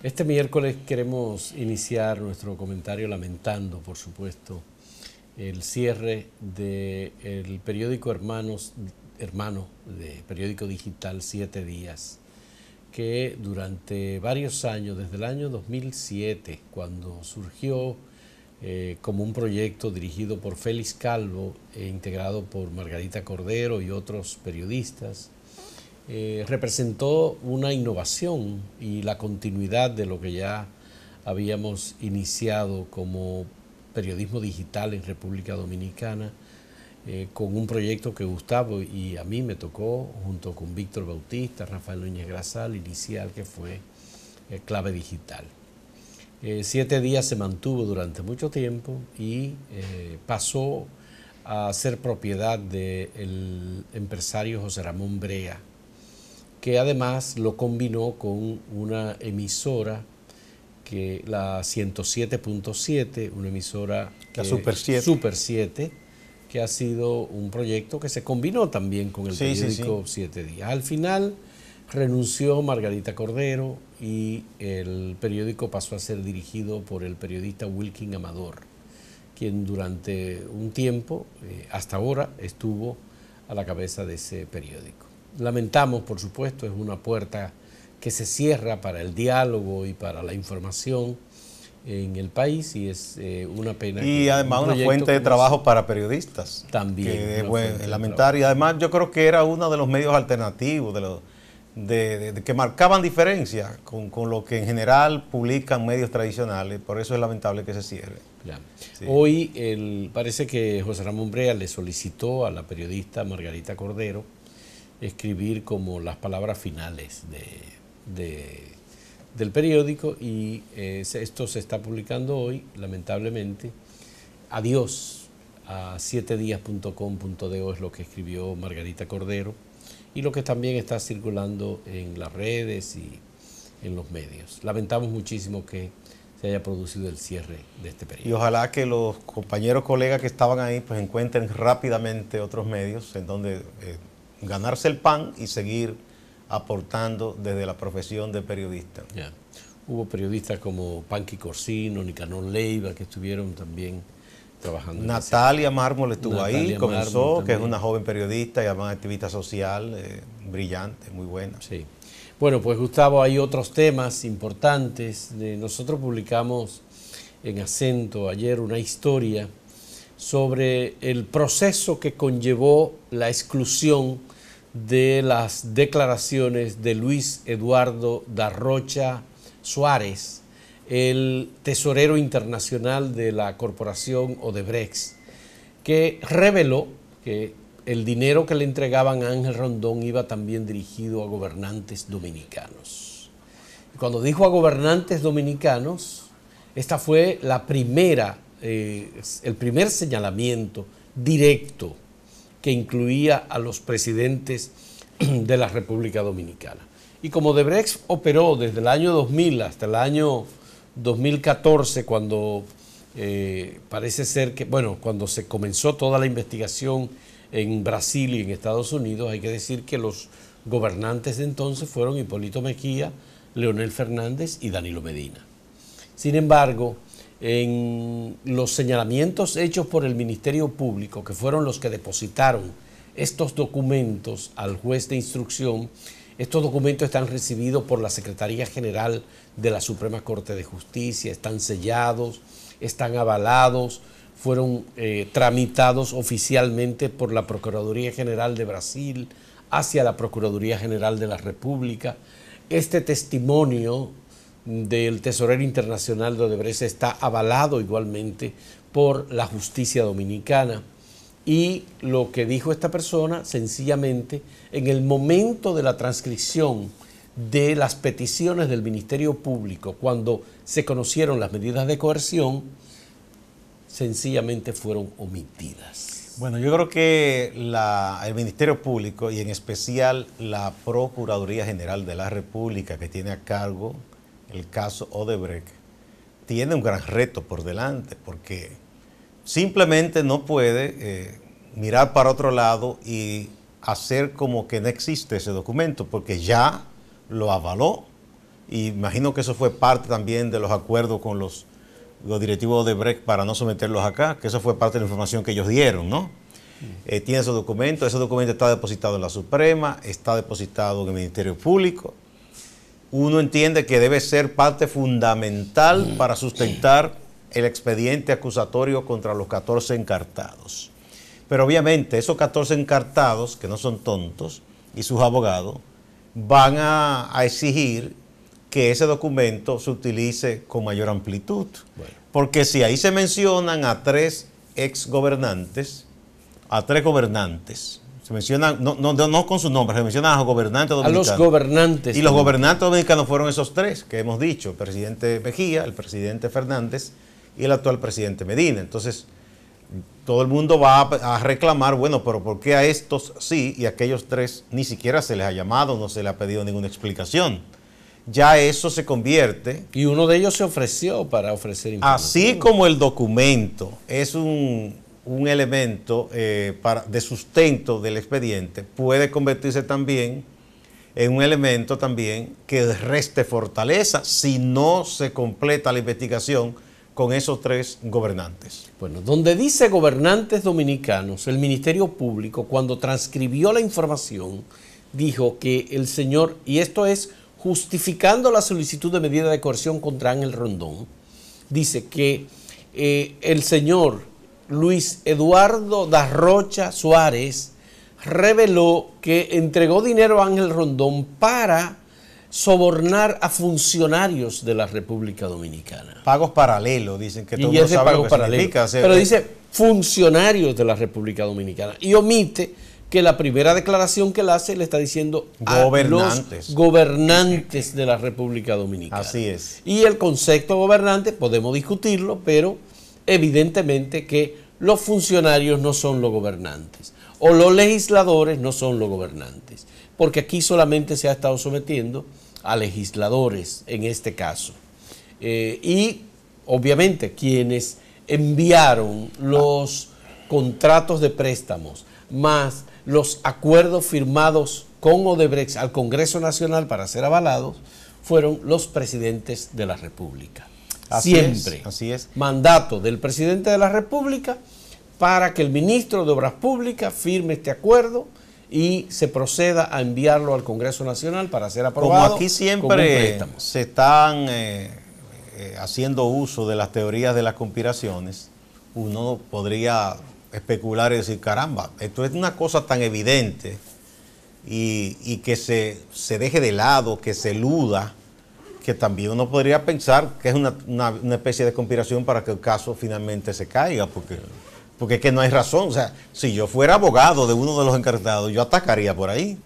Este miércoles queremos iniciar nuestro comentario lamentando, por supuesto, el cierre del periódico hermano de periódico digital 7 Días, que durante varios años, desde el año 2007, cuando surgió como un proyecto dirigido por Félix Calvo e integrado por Margarita Cordero y otros periodistas, representó una innovación y la continuidad de lo que ya habíamos iniciado como periodismo digital en República Dominicana, con un proyecto que Gustavo y a mí me tocó, junto con Víctor Bautista, Rafael Núñez Grasal, inicial, que fue Clave Digital. 7 Días se mantuvo durante mucho tiempo y pasó a ser propiedad del empresario José Ramón Brea, que además lo combinó con una emisora, que la 107.7, una emisora la Super 7. Super 7, que ha sido un proyecto que se combinó también con el periódico 7 Días. Al final renunció Margarita Cordero y el periódico pasó a ser dirigido por el periodista Wilkin Amador, quien durante un tiempo, hasta ahora, estuvo a la cabeza de ese periódico. Lamentamos, por supuesto, es una puerta que se cierra para el diálogo y para la información en el país, y es una pena. Y además una fuente de trabajo para periodistas. También. Que lamentar. Y además yo creo que era uno de los medios alternativos, de que marcaban diferencia con lo que en general publican medios tradicionales. Por eso es lamentable que se cierre. Sí. Hoy parece que José Ramón Brea le solicitó a la periodista Margarita Cordero escribir como las palabras finales del periódico, y esto se está publicando hoy, lamentablemente. Adiós a 7días.com.do es lo que escribió Margarita Cordero y lo que también está circulando en las redes y en los medios. Lamentamos muchísimo que se haya producido el cierre de este periódico. Y ojalá que los compañeros, colegas que estaban ahí, pues encuentren rápidamente otros medios en donde ganarse el pan y seguir aportando desde la profesión de periodista. Ya. Hubo periodistas como Panqui Corsino, Nicanor Leiva, que estuvieron también trabajando. Natalia Mármol estuvo Natalia ahí, comenzó, Mármol, que es una joven periodista y además activista social, brillante, muy buena. Sí. Bueno, pues Gustavo, hay otros temas importantes. Nosotros publicamos en Acento ayer una historia sobre el proceso que conllevó la exclusión de las declaraciones de Luis Eduardo da Rocha Suárez, el tesorero internacional de la corporación Odebrecht, que reveló que el dinero que le entregaban a Ángel Rondón iba también dirigido a gobernantes dominicanos. Y cuando dijo a gobernantes dominicanos, esta fue la primera, el primer señalamiento directo que incluía a los presidentes de la República Dominicana. Y como Odebrecht operó desde el año 2000 hasta el año 2014, cuando parece ser que, bueno, cuando se comenzó toda la investigación en Brasil y en Estados Unidos, hay que decir que los gobernantes de entonces fueron Hipólito Mejía, Leonel Fernández y Danilo Medina. Sin embargo, en los señalamientos hechos por el Ministerio Público, que fueron los que depositaron estos documentos al juez de instrucción, estos documentos están recibidos por la Secretaría General de la Suprema Corte de Justicia, están sellados, están avalados, fueron tramitados oficialmente por la Procuraduría General de Brasil hacia la Procuraduría General de la República. Este testimonio del tesorero internacional de Odebrecht está avalado igualmente por la justicia dominicana, y lo que dijo esta persona, sencillamente, en el momento de la transcripción de las peticiones del Ministerio Público, cuando se conocieron las medidas de coerción, sencillamente fueron omitidas. Bueno, yo creo que el Ministerio Público y en especial la Procuraduría General de la República, que tiene a cargo el caso Odebrecht, tiene un gran reto por delante, porque simplemente no puede mirar para otro lado y hacer como que no existe ese documento, porque ya lo avaló y imagino que eso fue parte también de los acuerdos con los directivos de Odebrecht para no someterlos acá, que eso fue parte de la información que ellos dieron, ¿no? Tiene esos documentos, ese documento está depositado en la Suprema, está depositado en el Ministerio Público. Uno entiende que debe ser parte fundamental para sustentar el expediente acusatorio contra los 14 encartados. Pero obviamente esos 14 encartados, que no son tontos, y sus abogados, van a exigir que ese documento se utilice con mayor amplitud. Bueno. Porque si ahí se mencionan a 3 exgobernantes, a 3 gobernantes, se mencionan, no con su nombre, se mencionan a los gobernantes dominicanos. A los gobernantes. Y los gobernantes dominicanos fueron esos 3 que hemos dicho, el presidente Mejía, el presidente Fernández y el actual presidente Medina. Entonces, todo el mundo va a reclamar, bueno, pero ¿por qué a estos sí y a aquellos 3 ni siquiera se les ha llamado, no se les ha pedido ninguna explicación? Ya eso se convierte... Y uno de ellos se ofreció para ofrecer información. Así como el documento es un elemento de sustento del expediente, puede convertirse también en un elemento también que reste fortaleza si no se completa la investigación con esos 3 gobernantes. Bueno, donde dice gobernantes dominicanos, el Ministerio Público, cuando transcribió la información, dijo que el señor, y esto es justificando la solicitud de medida de coerción contra Ángel Rondón, dice que el señor Luis Eduardo Darrocha Suárez reveló que entregó dinero a Ángel Rondón para sobornar a funcionarios de la República Dominicana. Pagos paralelos, dicen que todo el mundo sabe lo que significa. Pero dice funcionarios de la República Dominicana y omite que la primera declaración que él hace le está diciendo gobernantes. A los gobernantes de la República Dominicana. Así es. Y el concepto gobernante podemos discutirlo, pero evidentemente que los funcionarios no son los gobernantes o los legisladores no son los gobernantes, porque aquí solamente se ha estado sometiendo a legisladores en este caso. Y obviamente quienes enviaron los contratos de préstamos más los acuerdos firmados con Odebrecht al Congreso Nacional para ser avalados fueron los presidentes de la República. Siempre. Así es. Mandato del presidente de la República para que el ministro de Obras Públicas firme este acuerdo y se proceda a enviarlo al Congreso Nacional para ser aprobado. Como aquí siempre se están haciendo uso de las teorías de las conspiraciones, uno podría especular y decir, caramba, esto es una cosa tan evidente y que se deje de lado, que se eluda, que también uno podría pensar que es una especie de conspiración para que el caso finalmente se caiga, porque es que no hay razón. O sea, si yo fuera abogado de uno de los encartados, yo atacaría por ahí.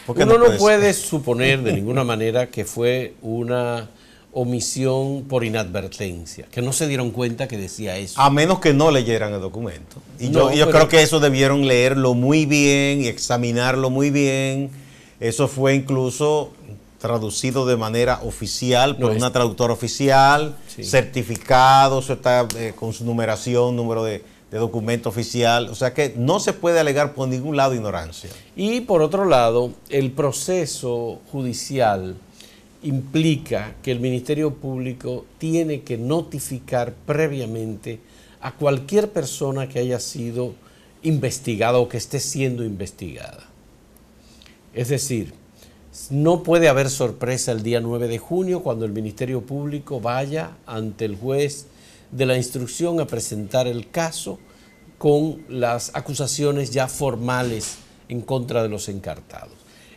Uno no puede suponer de ninguna manera que fue una omisión por inadvertencia, que no se dieron cuenta que decía eso. A menos que no leyeran el documento. Y no, yo creo que eso debieron leerlo muy bien y examinarlo muy bien. Eso fue incluso traducido de manera oficial por una traductora oficial, sí, certificado, eso está con su numeración, número de documento oficial. O sea que no se puede alegar por ningún lado ignorancia. Y por otro lado, el proceso judicial implica que el Ministerio Público tiene que notificar previamente a cualquier persona que haya sido investigada o que esté siendo investigada. Es decir, no puede haber sorpresa el día 9 de junio cuando el Ministerio Público vaya ante el juez de la instrucción a presentar el caso con las acusaciones ya formales en contra de los encartados.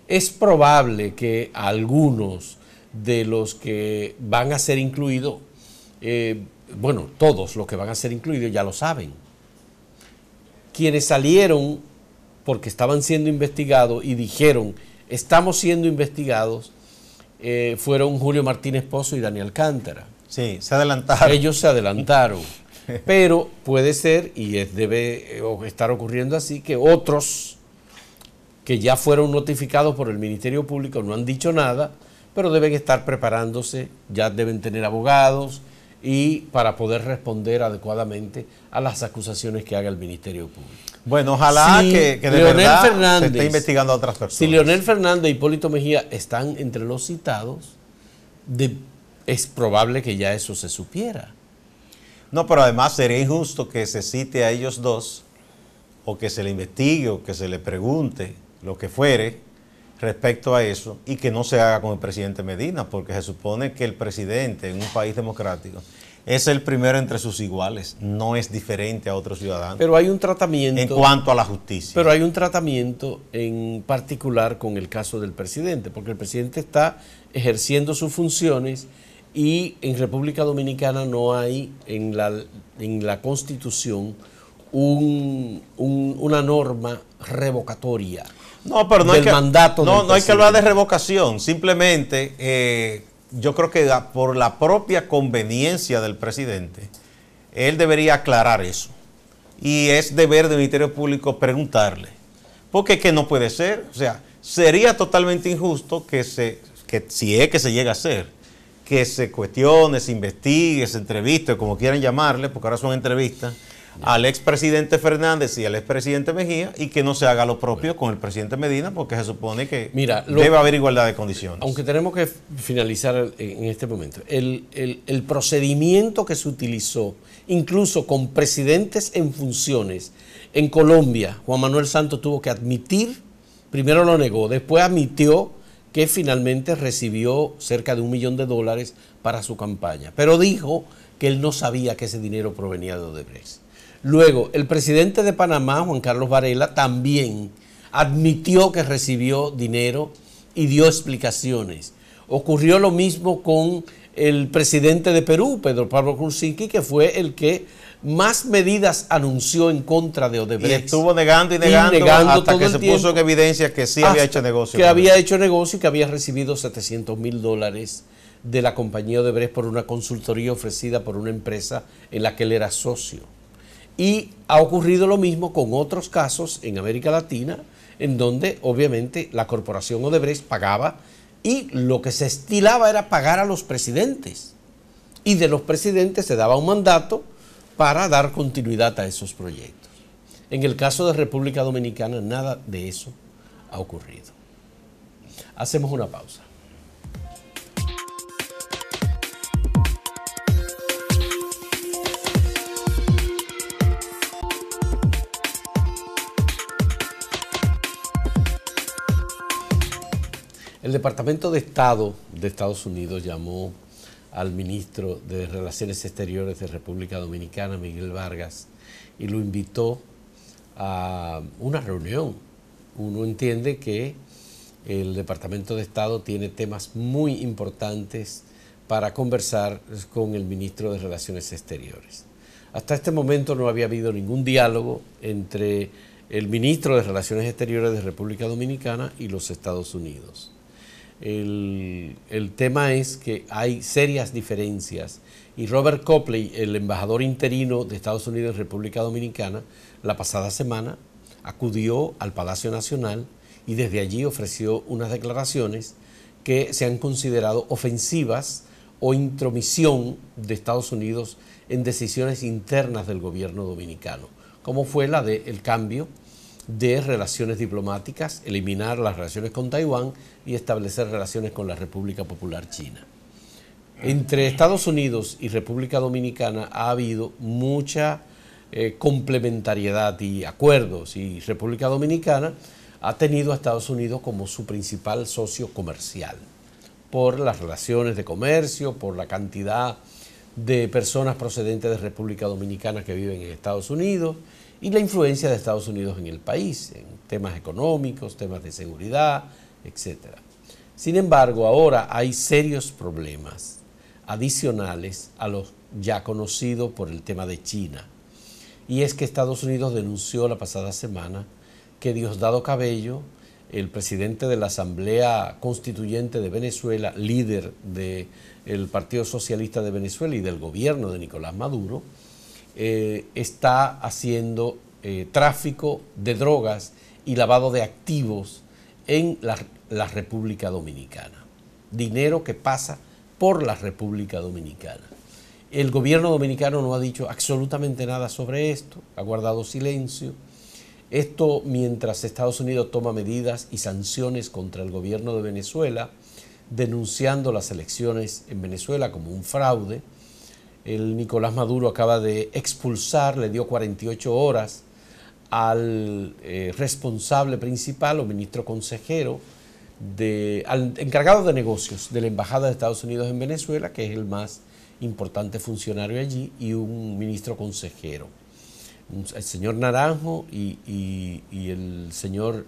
Es probable que algunos de los que van a ser incluidos, bueno, todos los que van a ser incluidos ya lo saben. Quienes salieron porque estaban siendo investigados y dijeron, estamos siendo investigados, fueron Julio Martínez Pozo y Daniel Alcántara. Sí, se adelantaron. Ellos se adelantaron. Pero puede ser, y debe estar ocurriendo así, que otros que ya fueron notificados por el Ministerio Público no han dicho nada, pero deben estar preparándose, ya deben tener abogados y para poder responder adecuadamente a las acusaciones que haga el Ministerio Público. Bueno, ojalá que de verdad se esté investigando a otras personas. Si Leonel Fernández e Hipólito Mejía están entre los citados, es probable que ya eso se supiera. No, pero además sería injusto que se cite a ellos dos, o que se le investigue, o que se le pregunte, lo que fuere, respecto a eso, y que no se haga con el presidente Medina, porque se supone que el presidente en un país democrático es el primero entre sus iguales, no es diferente a otros ciudadanos. Pero hay un tratamiento... En cuanto a la justicia. Pero hay un tratamiento en particular con el caso del presidente, porque el presidente está ejerciendo sus funciones y en República Dominicana no hay en la Constitución una norma revocatoria. No, pero no hay que hablar de revocación. Simplemente, yo creo que por la propia conveniencia del presidente, él debería aclarar eso. Y es deber del Ministerio Público preguntarle. Porque es que no puede ser. O sea, sería totalmente injusto que si es que se llega a hacer, que se cuestione, se investigue, se entreviste, como quieran llamarle, porque ahora son entrevistas, al expresidente Fernández y al expresidente Mejía, y que no se haga lo propio con el presidente Medina, porque se supone que debe haber igualdad de condiciones. Aunque tenemos que finalizar en este momento, el procedimiento que se utilizó, incluso con presidentes en funciones, en Colombia, Juan Manuel Santos tuvo que admitir, primero lo negó, después admitió que finalmente recibió cerca de $1 millón para su campaña, pero dijo que él no sabía que ese dinero provenía de Odebrecht. Luego, el presidente de Panamá, Juan Carlos Varela, también admitió que recibió dinero y dio explicaciones. Ocurrió lo mismo con el presidente de Perú, Pedro Pablo Kuczynski, que fue el que más medidas anunció en contra de Odebrecht. Y estuvo negando hasta que se puso en evidencia que sí había hecho negocio. Que había hecho negocio y que había recibido $700,000 de la compañía Odebrecht por una consultoría ofrecida por una empresa en la que él era socio. Y ha ocurrido lo mismo con otros casos en América Latina, en donde obviamente la corporación Odebrecht pagaba y lo que se estilaba era pagar a los presidentes. Y de los presidentes se daba un mandato para dar continuidad a esos proyectos. En el caso de República Dominicana, nada de eso ha ocurrido. Hacemos una pausa. El Departamento de Estado de Estados Unidos llamó al ministro de Relaciones Exteriores de República Dominicana, Miguel Vargas, y lo invitó a una reunión. Uno entiende que el Departamento de Estado tiene temas muy importantes para conversar con el ministro de Relaciones Exteriores. Hasta este momento no había habido ningún diálogo entre el ministro de Relaciones Exteriores de República Dominicana y los Estados Unidos. El tema es que hay serias diferencias y Robert Copley, el embajador interino de Estados Unidos en República Dominicana, la pasada semana acudió al Palacio Nacional y desde allí ofreció unas declaraciones que se han considerado ofensivas o intromisión de Estados Unidos en decisiones internas del gobierno dominicano, como fue la del cambio de relaciones diplomáticas, eliminar las relaciones con Taiwán y establecer relaciones con la República Popular China. Entre Estados Unidos y República Dominicana ha habido mucha complementariedad y acuerdos, y República Dominicana ha tenido a Estados Unidos como su principal socio comercial por las relaciones de comercio, por la cantidad de personas procedentes de República Dominicana que viven en Estados Unidos y la influencia de Estados Unidos en el país, en temas económicos, temas de seguridad, etc. Sin embargo, ahora hay serios problemas adicionales a los ya conocidos por el tema de China. Y es que Estados Unidos denunció la pasada semana que Diosdado Cabello, el presidente de la Asamblea Constituyente de Venezuela, líder del Partido Socialista de Venezuela y del gobierno de Nicolás Maduro, está haciendo tráfico de drogas y lavado de activos en la República Dominicana. Dinero que pasa por la República Dominicana. El gobierno dominicano no ha dicho absolutamente nada sobre esto, ha guardado silencio. Esto mientras Estados Unidos toma medidas y sanciones contra el gobierno de Venezuela, denunciando las elecciones en Venezuela como un fraude. El Nicolás Maduro acaba de expulsar, le dio 48 horas al responsable principal o ministro consejero, al encargado de negocios de la Embajada de Estados Unidos en Venezuela, que es el más importante funcionario allí, y un ministro consejero, el señor Naranjo y el señor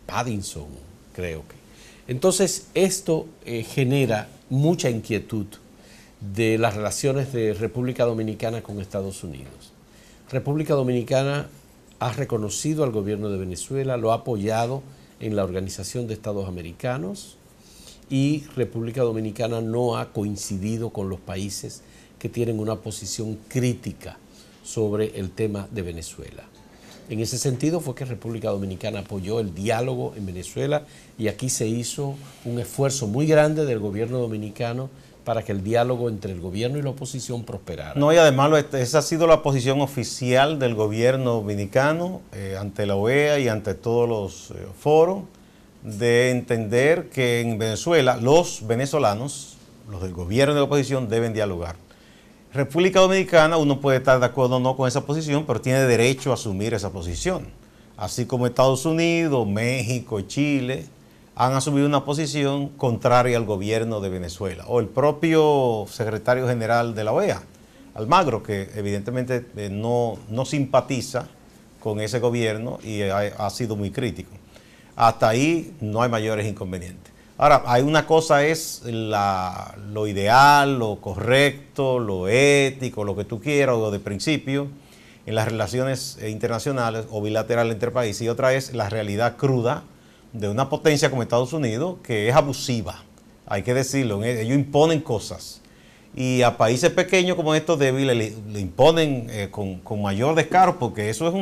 Paddington, creo que. Entonces, esto genera mucha inquietud de las relaciones de República Dominicana con Estados Unidos. República Dominicana ha reconocido al gobierno de Venezuela, lo ha apoyado en la Organización de Estados Americanos, y República Dominicana no ha coincidido con los países que tienen una posición crítica sobre el tema de Venezuela. En ese sentido fue que República Dominicana apoyó el diálogo en Venezuela, y aquí se hizo un esfuerzo muy grande del gobierno dominicano para que el diálogo entre el gobierno y la oposición prosperara. No, y además esa ha sido la posición oficial del gobierno dominicano ante la OEA y ante todos los foros, de entender que en Venezuela los venezolanos, los del gobierno y de la oposición, deben dialogar. República Dominicana, uno puede estar de acuerdo o no con esa posición, pero tiene derecho a asumir esa posición. Así como Estados Unidos, México y Chile han asumido una posición contraria al gobierno de Venezuela. O el propio secretario general de la OEA, Almagro, que evidentemente no simpatiza con ese gobierno y ha sido muy crítico. Hasta ahí no hay mayores inconvenientes. Ahora, hay una cosa es lo ideal, lo correcto, lo ético, lo que tú quieras, o de principio, en las relaciones internacionales o bilaterales entre países, y otra es la realidad cruda de una potencia como Estados Unidos, que es abusiva, hay que decirlo. Ellos imponen cosas, y a países pequeños como estos débiles le imponen con mayor descaro, porque eso es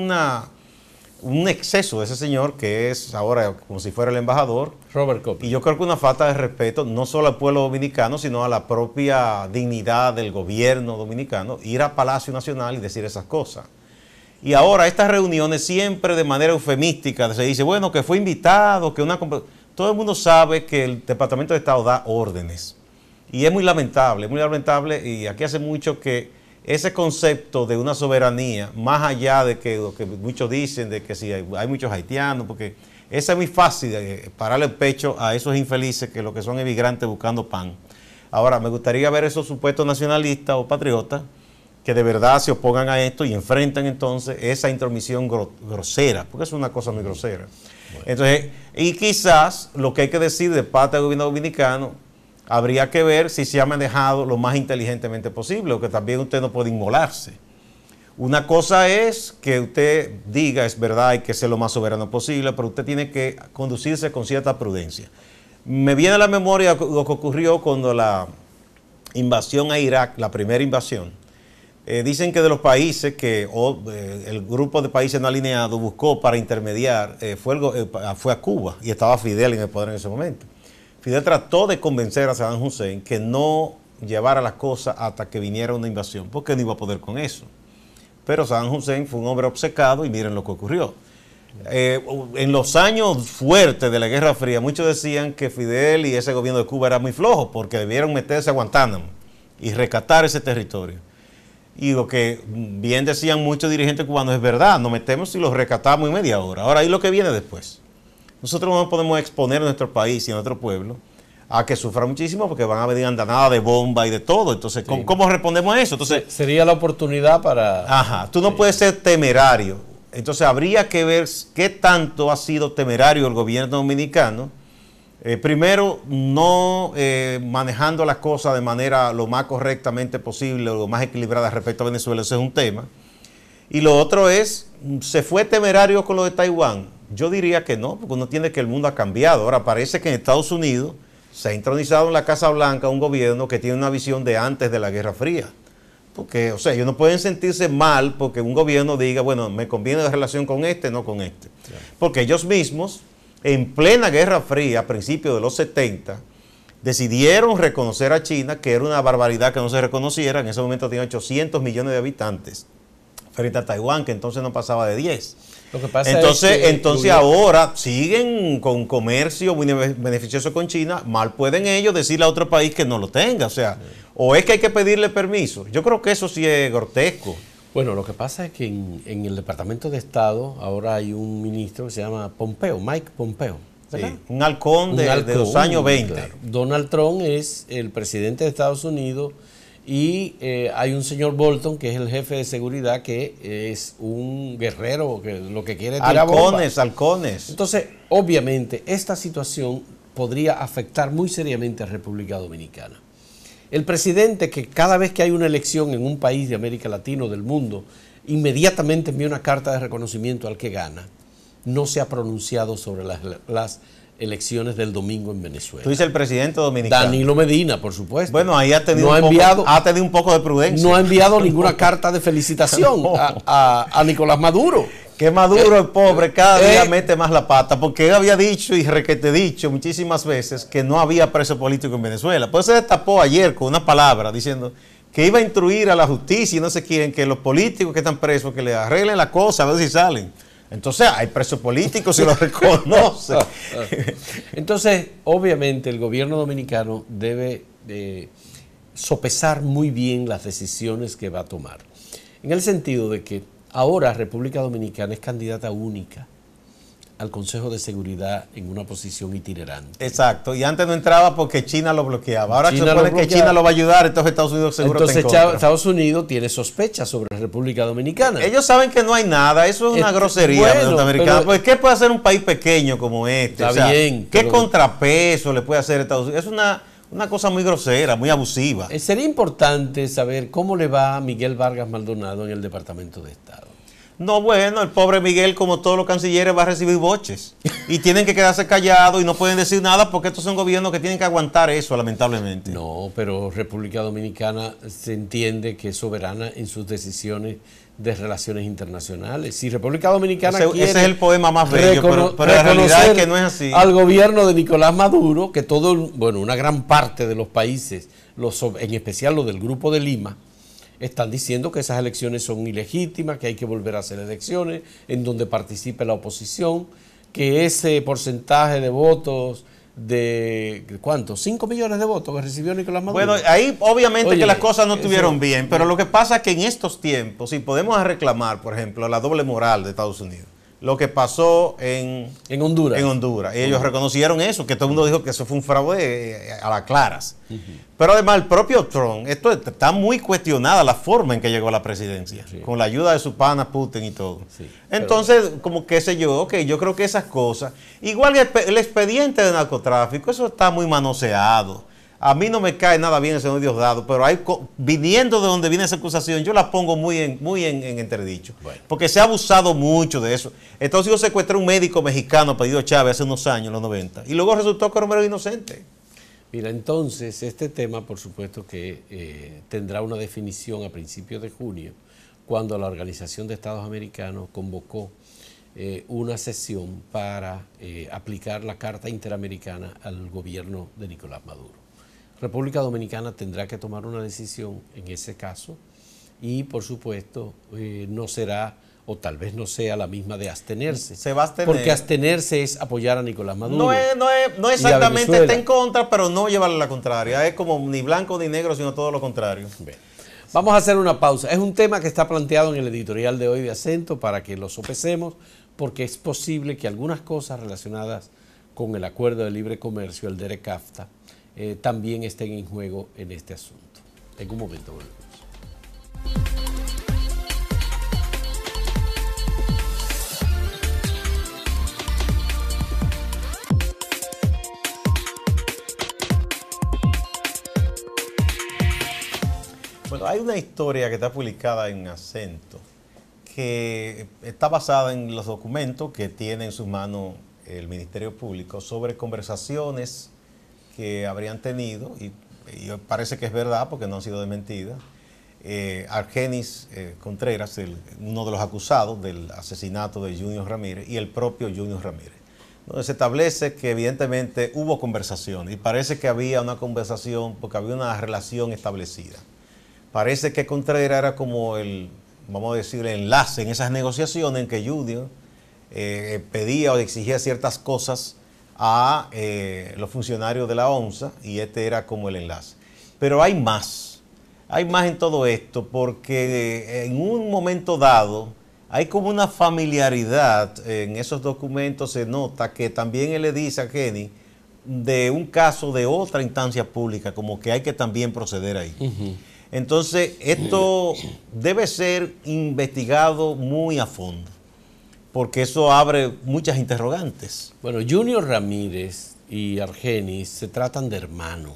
un exceso de ese señor, que es ahora como si fuera el embajador. Robert Copeland. Y yo creo que una falta de respeto, no solo al pueblo dominicano, sino a la propia dignidad del gobierno dominicano, ir a Palacio Nacional y decir esas cosas. Y ahora estas reuniones siempre de manera eufemística se dice, bueno, que fue invitado, que todo el mundo sabe que el Departamento de Estado da órdenes. Y es muy lamentable, y aquí hace mucho que ese concepto de una soberanía, más allá de que lo que muchos dicen, de que si hay muchos haitianos, porque esa es muy fácil, pararle el pecho a esos infelices que lo que son emigrantes buscando pan. Ahora, me gustaría ver esos supuestos nacionalistas o patriotas que de verdad se opongan a esto y enfrentan entonces esa intromisión grosera, porque es una cosa muy grosera. Bueno. Entonces, y quizás lo que hay que decir de parte del gobierno dominicano, habría que ver si se ha manejado lo más inteligentemente posible, o que también usted no puede inmolarse. Una cosa es que usted diga, es verdad, hay que ser lo más soberano posible, pero usted tiene que conducirse con cierta prudencia. Me viene a la memoria lo que ocurrió cuando la invasión a Irak, la primera invasión. Dicen que de los países que el grupo de países no alineados buscó para intermediar, fue a Cuba, y estaba Fidel en el poder en ese momento. Fidel trató de convencer a Saddam Hussein que no llevara las cosas hasta que viniera una invasión, porque no iba a poder con eso. Pero Saddam Hussein fue un hombre obcecado, y miren lo que ocurrió. En los años fuertes de la Guerra Fría, muchos decían que Fidel y ese gobierno de Cuba era muy flojo, porque debieron meterse a Guantánamo y rescatar ese territorio. Y lo que bien decían muchos dirigentes cubanos es verdad, nos metemos y los rescatamos en media hora. Ahora, ahí lo que viene después. Nosotros no podemos exponer a nuestro país y a nuestro pueblo a que sufra muchísimo, porque van a venir andanadas de bomba y de todo. Entonces, sí. ¿Cómo respondemos a eso? Entonces, sería la oportunidad para... Ajá, tú no puedes ser temerario. Entonces, habría que ver qué tanto ha sido temerario el gobierno dominicano. Primero, no manejando las cosas de manera lo más correctamente posible, o lo más equilibrada respecto a Venezuela, ese es un tema. Y lo otro es, ¿se fue temerario con lo de Taiwán? Yo diría que no, porque uno entiende que el mundo ha cambiado. Ahora, parece que en Estados Unidos se ha intronizado en la Casa Blanca un gobierno que tiene una visión de antes de la Guerra Fría. Porque, o sea, ellos no pueden sentirse mal porque un gobierno diga, bueno, me conviene la relación con este, no con este. Claro. Porque ellos mismos, en plena Guerra Fría, a principios de los 70, decidieron reconocer a China, que era una barbaridad que no se reconociera. En ese momento tenía 800 millones de habitantes, frente a Taiwán, que entonces no pasaba de 10. Lo que pasa Entonces ahora siguen con comercio muy beneficioso con China, mal pueden ellos decirle a otro país que no lo tenga, o sea, o es que hay que pedirle permiso. Yo creo que eso sí es grotesco. Bueno, lo que pasa es que en el Departamento de Estado ahora hay un ministro que se llama Pompeo, Mike Pompeo. Sí, un halcón de los años 20. Claro. Donald Trump es el presidente de Estados Unidos y hay un señor Bolton que es el jefe de seguridad que es un guerrero que lo que quiere es tirar bombas. Halcones. Entonces, obviamente, esta situación podría afectar muy seriamente a República Dominicana. El presidente, que cada vez que hay una elección en un país de América Latina o del mundo, inmediatamente envía una carta de reconocimiento al que gana, no se ha pronunciado sobre las elecciones del domingo en Venezuela. Tú dices el presidente dominicano. Danilo Medina, por supuesto. Bueno, ahí ha tenido un poco de prudencia. No ha enviado ninguna carta de felicitación a Nicolás Maduro. Que Maduro, el pobre, cada día mete más la pata, porque él había dicho y requete dicho muchísimas veces que no había preso político en Venezuela. Pues se destapó ayer con una palabra diciendo que iba a instruir a la justicia y no sé quién, que los políticos que están presos, que le arreglen la cosa, a ver si salen. Entonces hay presos políticos y los reconoce. Entonces, obviamente, el gobierno dominicano debe sopesar muy bien las decisiones que va a tomar. En el sentido de que ahora República Dominicana es candidata única al Consejo de Seguridad en una posición itinerante. Exacto, y antes no entraba porque China lo bloqueaba. Ahora se supone que China lo va a ayudar, entonces Estados Unidos seguro está en contra. Estados Unidos tiene sospechas sobre República Dominicana. Ellos saben que no hay nada, eso es una grosería norteamericana. Pues, ¿qué puede hacer un país pequeño como este? Está bien. ¿Qué contrapeso le puede hacer Estados Unidos? Es una cosa muy grosera, muy abusiva. Sería importante saber cómo le va a Miguel Vargas Maldonado en el Departamento de Estado. No, bueno, el pobre Miguel, como todos los cancilleres, va a recibir boches. Y tienen que quedarse callados y no pueden decir nada porque estos son gobiernos que tienen que aguantar eso, lamentablemente. No, pero República Dominicana se entiende que es soberana en sus decisiones de relaciones internacionales. Si República Dominicana quiere ese es el poema más bello, pero la realidad es que no es así. Al gobierno de Nicolás Maduro, que una gran parte de los países, en especial los del Grupo de Lima, están diciendo que esas elecciones son ilegítimas, que hay que volver a hacer elecciones en donde participe la oposición, que ese porcentaje de votos de, ¿cuánto? 5 millones de votos que recibió Nicolás Maduro. Bueno, ahí obviamente que las cosas no estuvieron bien, pero lo que pasa es que en estos tiempos, si podemos reclamar, por ejemplo, la doble moral de Estados Unidos, lo que pasó en Honduras. En Honduras. Y ellos reconocieron eso, que todo el mundo dijo que eso fue un fraude a las claras. Pero además el propio Trump, esto está muy cuestionada la forma en que llegó a la presidencia, con la ayuda de su pana Putin y todo. Sí, entonces, como qué sé yo, yo creo que esas cosas, igual el expediente de narcotráfico, eso está muy manoseado. A mí no me cae nada bien ese Diosdado, pero viniendo de donde viene esa acusación, yo la pongo muy en entredicho. Bueno. Porque se ha abusado mucho de eso. Estados Unidos secuestró a un médico mexicano, apellido Chávez, hace unos años, en los 90, y luego resultó que era un mero inocente. Mira, entonces, este tema, por supuesto que tendrá una definición a principios de junio, cuando la Organización de Estados Americanos convocó una sesión para aplicar la Carta Interamericana al gobierno de Nicolás Maduro. República Dominicana tendrá que tomar una decisión en ese caso y, por supuesto, no será, o tal vez no sea la misma de abstenerse. Se va a abstener. Porque abstenerse es apoyar a Nicolás Maduro. No exactamente está en contra, pero no llevarle la contraria. Es como ni blanco ni negro, sino todo lo contrario. Bien. Vamos a hacer una pausa. Es un tema que está planteado en el editorial de hoy de Acento para que lo sopesemos, porque es posible que algunas cosas relacionadas con el Acuerdo de Libre Comercio, el DERECAFTA, también estén en juego en este asunto. En un momento volvemos. Bueno, hay una historia que está publicada en Acento que está basada en los documentos que tiene en sus manos el Ministerio Público sobre conversaciones que habrían tenido, y parece que es verdad porque no han sido desmentidas, Argenis Contreras, uno de los acusados del asesinato de Junior Ramírez, y el propio Junior Ramírez, donde se establece que evidentemente hubo conversaciones, y parece que había una conversación porque había una relación establecida. Parece que Contreras era como vamos a decir, el enlace en esas negociaciones en que Junior pedía o exigía ciertas cosas a los funcionarios de la ONSA, y este era como el enlace. Pero hay más en todo esto, porque en un momento dado hay como una familiaridad en esos documentos. Se nota que también él le dice a Jenny de un caso de otra instancia pública, como que hay que también proceder ahí. Entonces, esto debe ser investigado muy a fondo, porque eso abre muchas interrogantes. Bueno, Junior Ramírez y Argenis se tratan de hermanos.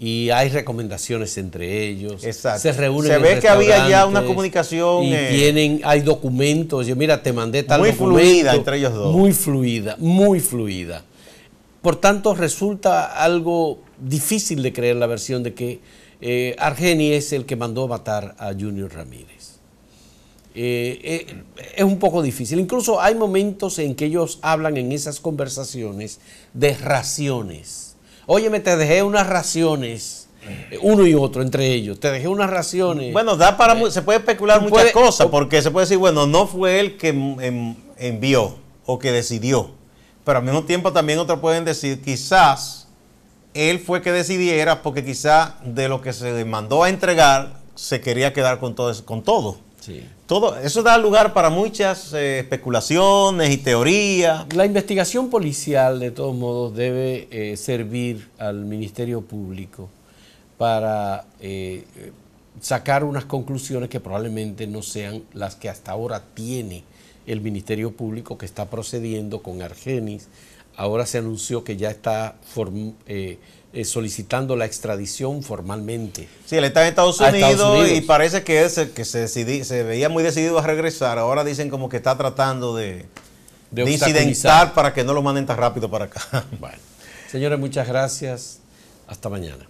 Y hay recomendaciones entre ellos. Exacto. Se reúnen. Se ve que había ya una comunicación. Y hay documentos. Yo, mira, te mandé tal muy documento. Muy fluida entre ellos dos. Muy fluida, muy fluida. Por tanto, resulta algo difícil de creer la versión de que Argenis es el que mandó matar a Junior Ramírez. Es un poco difícil. Incluso hay momentos en que ellos hablan en esas conversaciones de raciones. Óyeme, te dejé unas raciones, uno y otro entre ellos, te dejé unas raciones. Bueno, se puede especular muchas cosas, porque se puede decir, bueno, no fue él que envió o que decidió, pero al mismo tiempo también otros pueden decir, quizás él fue que decidiera, porque quizás de lo que se mandó a entregar, se quería quedar con todo. Sí. Todo eso da lugar para muchas especulaciones y teorías. La investigación policial, de todos modos, debe servir al Ministerio Público para sacar unas conclusiones que probablemente no sean las que hasta ahora tiene el Ministerio Público, que está procediendo con Argenis. Ahora se anunció que ya está solicitando la extradición formalmente. Sí, él está en Estados Unidos y parece que se veía muy decidido a regresar. Ahora dicen como que está tratando de incidentar para que no lo manden tan rápido para acá. Bueno, señores, muchas gracias. Hasta mañana.